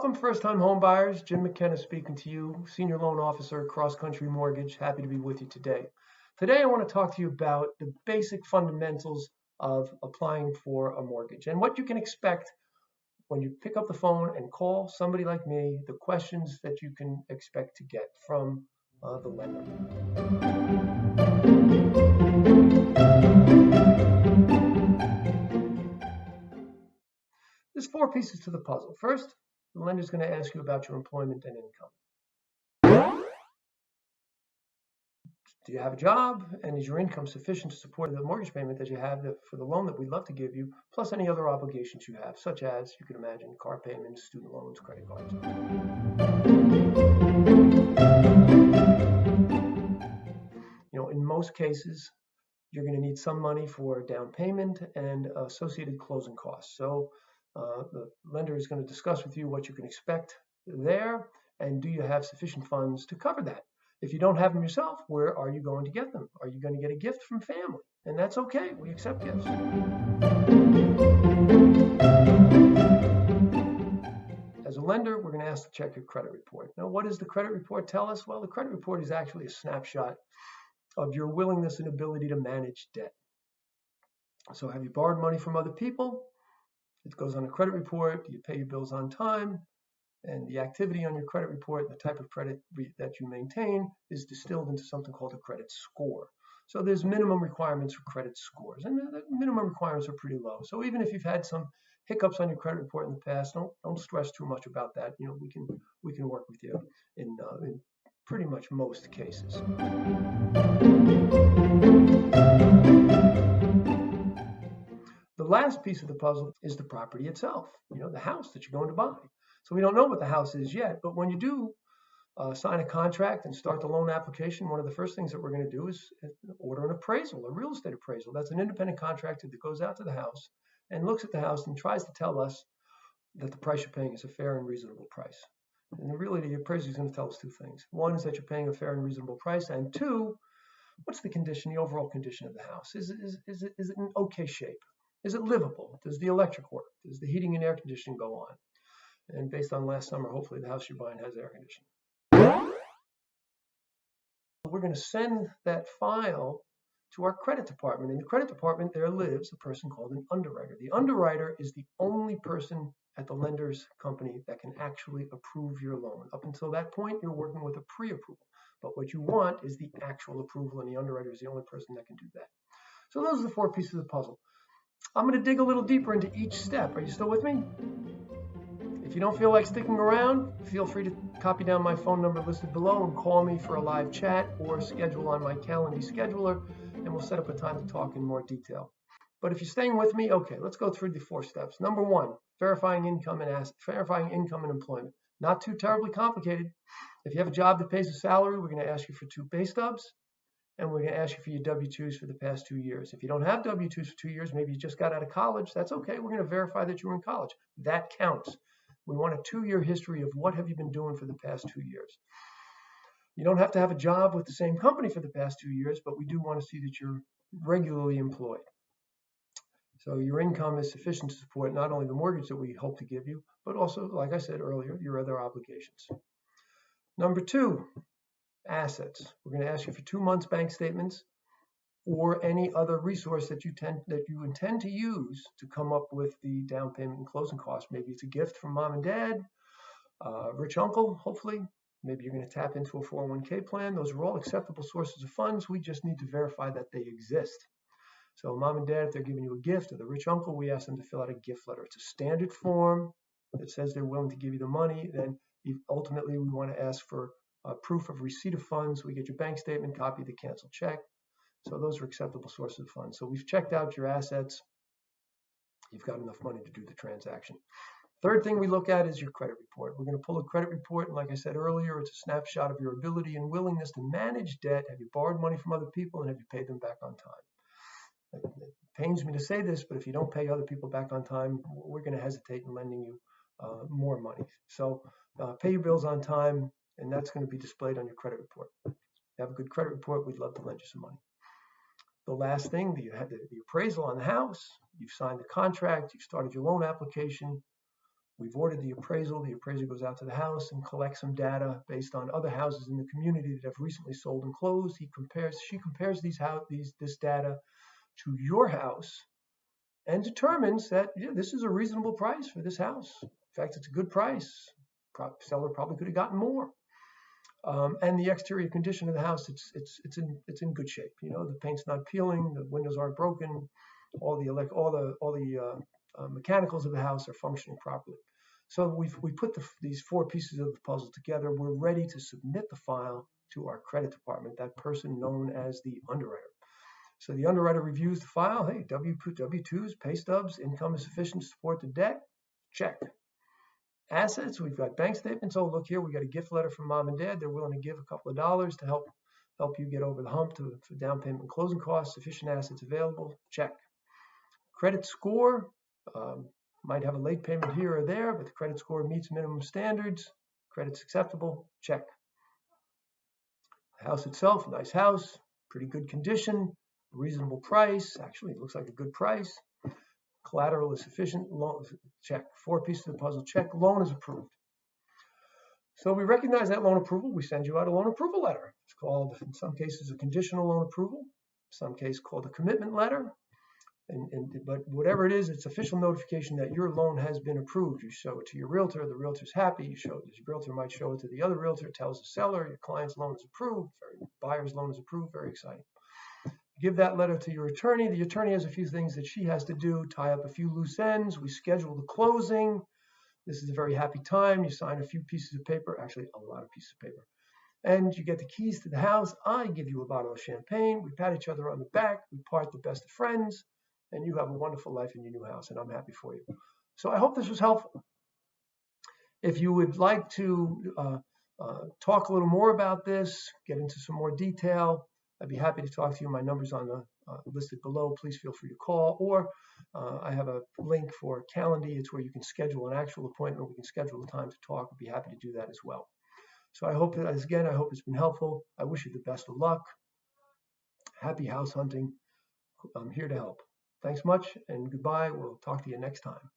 Welcome, first-time home buyers. Jim McKenna speaking to you, Senior Loan Officer, Cross Country Mortgage. Happy to be with you today. Today, I want to talk to you about the basic fundamentals of applying for a mortgage and what you can expect when you pick up the phone and call somebody like me, the questions that you can expect to get from the lender. There's four pieces to the puzzle. First, the lender's going to ask you about your employment and income. Do you have a job, and is your income sufficient to support the mortgage payment that you have for the loan that we'd love to give you, plus any other obligations you have, such as, you can imagine, car payments, student loans, credit cards. In most cases, you're going to need some money for down payment and associated closing costs. So the lender is going to discuss with you what you can expect there, and do you have sufficient funds to cover that? If you don't have them yourself, where are you going to get them? Are you going to get a gift from family? And that's okay. We accept gifts. As a lender, we're going to ask to check your credit report. Now, what does the credit report tell us? Well, the credit report is actually a snapshot of your willingness and ability to manage debt. So have you borrowed money from other people? It goes on a credit report. Do you pay your bills on time? And the activity on your credit report, the type of credit that you maintain, is distilled into something called a credit score. So there's minimum requirements for credit scores, and the minimum requirements are pretty low. So even if you've had some hiccups on your credit report in the past, don't stress too much about that. We can work with you in pretty much most cases. The last piece of the puzzle is the property itself, the house that you're going to buy. So we don't know what the house is yet, but when you do sign a contract and start the loan application, one of the first things that we're going to do is order an appraisal, a real estate appraisal. That's an independent contractor that goes out to the house and looks at the house and tries to tell us that the price you're paying is a fair and reasonable price. And really, the appraiser is going to tell us two things. One is that you're paying a fair and reasonable price, and two, what's the condition, the overall condition of the house? Is it in okay shape? Is it livable? Does the electric work? Does the heating and air conditioning go on? And based on last summer, hopefully the house you're buying has air conditioning. We're going to send that file to our credit department. In the credit department, there lives a person called an underwriter. The underwriter is the only person at the lender's company that can actually approve your loan. Up until that point, you're working with a pre-approval. But what you want is the actual approval, and the underwriter is the only person that can do that. So those are the four pieces of the puzzle. I'm going to dig a little deeper into each step. Are you still with me? If you don't feel like sticking around, feel free to copy down my phone number listed below and call me for a live chat, or schedule on my Calendly scheduler, and we'll set up a time to talk in more detail. But if you're staying with me, okay, let's go through the four steps. Number one, verifying income and employment. Not too terribly complicated. If you have a job that pays a salary, we're going to ask you for 2 pay stubs, and we're going to ask you for your W-2s for the past 2 years. If you don't have W-2s for 2 years, maybe you just got out of college, that's okay. We're going to verify that you were in college. That counts. We want a 2-year history of what have you been doing for the past 2 years. You don't have to have a job with the same company for the past 2 years, but we do want to see that you're regularly employed. So your income is sufficient to support not only the mortgage that we hope to give you, but also, like I said earlier, your other obligations. Number 2, assets. We're going to ask you for 2 months bank statements or any other resource that you intend to use to come up with the down payment and closing costs. Maybe it's a gift from mom and dad, rich uncle, hopefully. Maybe you're going to tap into a 401k plan. Those are all acceptable sources of funds. We just need to verify that they exist. So mom and dad, if they're giving you a gift, or the rich uncle, we ask them to fill out a gift letter. It's a standard form that says they're willing to give you the money. Then ultimately, we want to ask for proof of receipt of funds. We get your bank statement, copy of the canceled check. So those are acceptable sources of funds. So we've checked out your assets. You've got enough money to do the transaction. Third thing we look at is your credit report. We're going to pull a credit report, and like I said earlier, it's a snapshot of your ability and willingness to manage debt. Have you borrowed money from other people, and have you paid them back on time? It pains me to say this, but if you don't pay other people back on time, we're going to hesitate in lending you more money. So pay your bills on time, and that's going to be displayed on your credit report. If you have a good credit report, we'd love to lend you some money. The last thing, you had the appraisal on the house, you've signed the contract, you've started your loan application. We've ordered the appraisal. The appraiser goes out to the house and collects some data based on other houses in the community that have recently sold and closed. She compares this data to your house and determines that this is a reasonable price for this house. In fact, it's a good price. Seller probably could have gotten more. And the exterior condition of the house, it's in good shape. The paint's not peeling, the windows aren't broken, all the mechanicals of the house are functioning properly. So we put these 4 pieces of the puzzle together. We're ready to submit the file to our credit department, that person known as the underwriter. So the underwriter reviews the file. Hey, W-2s, pay stubs, income is sufficient to support the debt. Check. Assets, we've got bank statements. Oh, look here, we got a gift letter from mom and dad. They're willing to give a couple of dollars to help you get over the hump for down payment and closing costs. Sufficient assets available. Check. Credit score, might have a late payment here or there, but the credit score meets minimum standards. Credit's acceptable. Check. The house itself, nice house, pretty good condition, reasonable price. Actually, it looks like a good price. Collateral is sufficient. Loan, check. 4 pieces of the puzzle. Check. Loan is approved. So we recognize that loan approval. We send you out a loan approval letter. It's called, in some cases, a conditional loan approval. In some cases, called a commitment letter. But whatever it is, it's official notification that your loan has been approved. You show it to your realtor. The realtor's happy. Your realtor might show it to the other realtor. Tells the seller your client's loan is approved. Buyer's loan is approved. Very exciting. Give that letter to your attorney. The attorney has a few things that she has to do, tie up a few loose ends. We schedule the closing. This is a very happy time. You sign a few pieces of paper, actually a lot of pieces of paper. And you get the keys to the house. I give you a bottle of champagne. We pat each other on the back. We part the best of friends. And you have a wonderful life in your new house. And I'm happy for you. So I hope this was helpful. If you would like to talk a little more about this, get into some more detail, I'd be happy to talk to you. My number's on the listed below. Please feel free to call. Or I have a link for Calendly. It's where you can schedule an actual appointment. We can schedule a time to talk. I'd be happy to do that as well. So I hope it's been helpful. I wish you the best of luck. Happy house hunting. I'm here to help. Thanks much and goodbye. We'll talk to you next time.